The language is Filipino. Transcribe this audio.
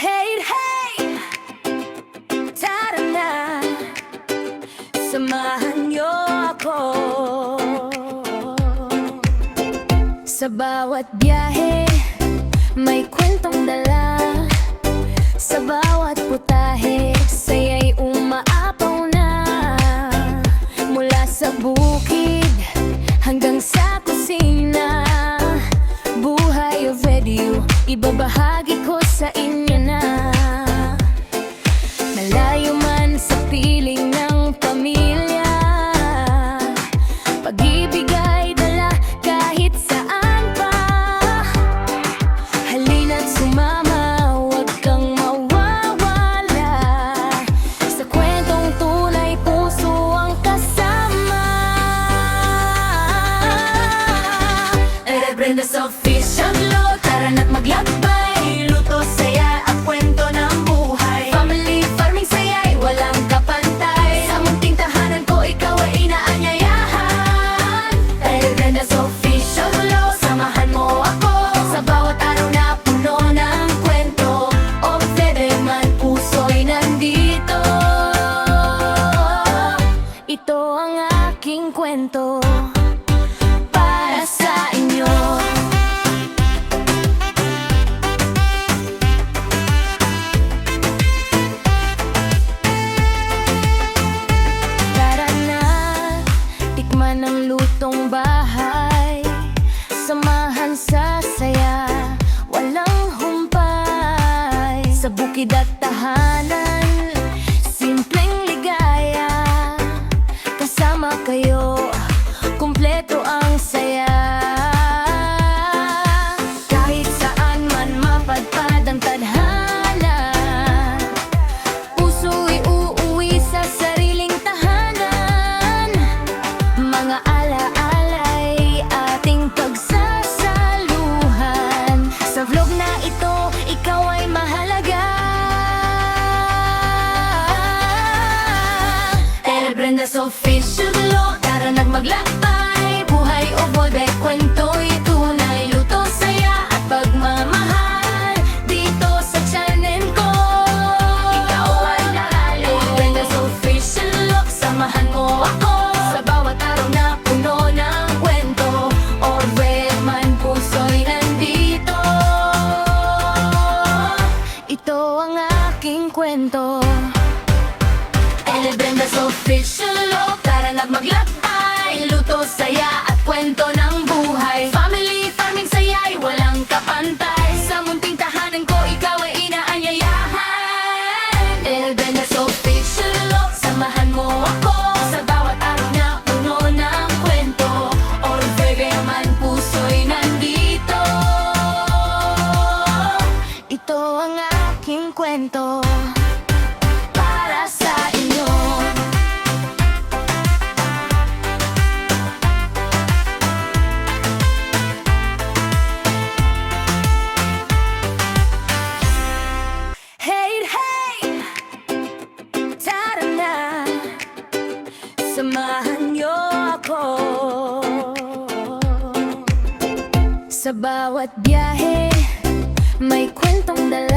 Hey, hey, tara na, samahan niyo ako. Sa bawat biyahe, may kwentong dala. Sa bawat putahe, saya'y umaapaw na. Mula sa bukid hanggang sa kusina, buhay of radio, ibabahagi ko sa inyo na. Malayo man sa piling ng pamilya, pag-ibig ay dala kahit saan pa. Halina't sumama, huwag kang mawawala. Sa kwentong tunay, puso ang kasama. Brenda's Official Vlog, tara na't maglakbay. Luto, saya at kwento ng buhay. Family farming, saya'y walang kapantay. Sa munting tahanan ko, ikaw ay inaanyayahan. Dahil Brenda's Official Vlog, samahan mo ako. Sa bawat araw na puno ng kwento, o bebe man puso'y nandito. Ito ang aking kwento para sa inyo. Tara na, tikman ang lutong bahay. Samahan sa saya, walang humpay. Sa bukid at tahanan, simpleng ligaya. Kasama kayo, kumpleto ang saya. Kahit saan man mapadpad ang tadhana, puso'y uuwi sa sariling tahanan. Mga ala-ala'y ating pagsasaluhan. Sa vlog na ito, ikaw ay mahalaga. El Brenda's Official Vlog, tara na't maglakbay. Buhay o boybe, kwento'y tunay. Luto, saya at pagmamahal dito sa channel ko. Ikaw ay naalala. El Brenda's Official Vlog, samahan mo ako. Sa bawat araw na puno ng kwento, or where man puso'y nandito. Ito ang aking kwento. El Brenda's Official Vlog, tara na't maglakbay. Luto, saya at kwento ng buhay. Family farming, saya'y walang kapantay. Sa munting tahanan ko, ikaw ay inaanyayahan. El Brenda's Official Vlog, samahan mo ako. Sa bawat araw na puno ng kwento, or bebe man puso'y nandito. Ito ang aking kwento para sa inyo. Hey, hey, tara na, samahan niyo ako. Sa bawat biyahe, may kwentong dala.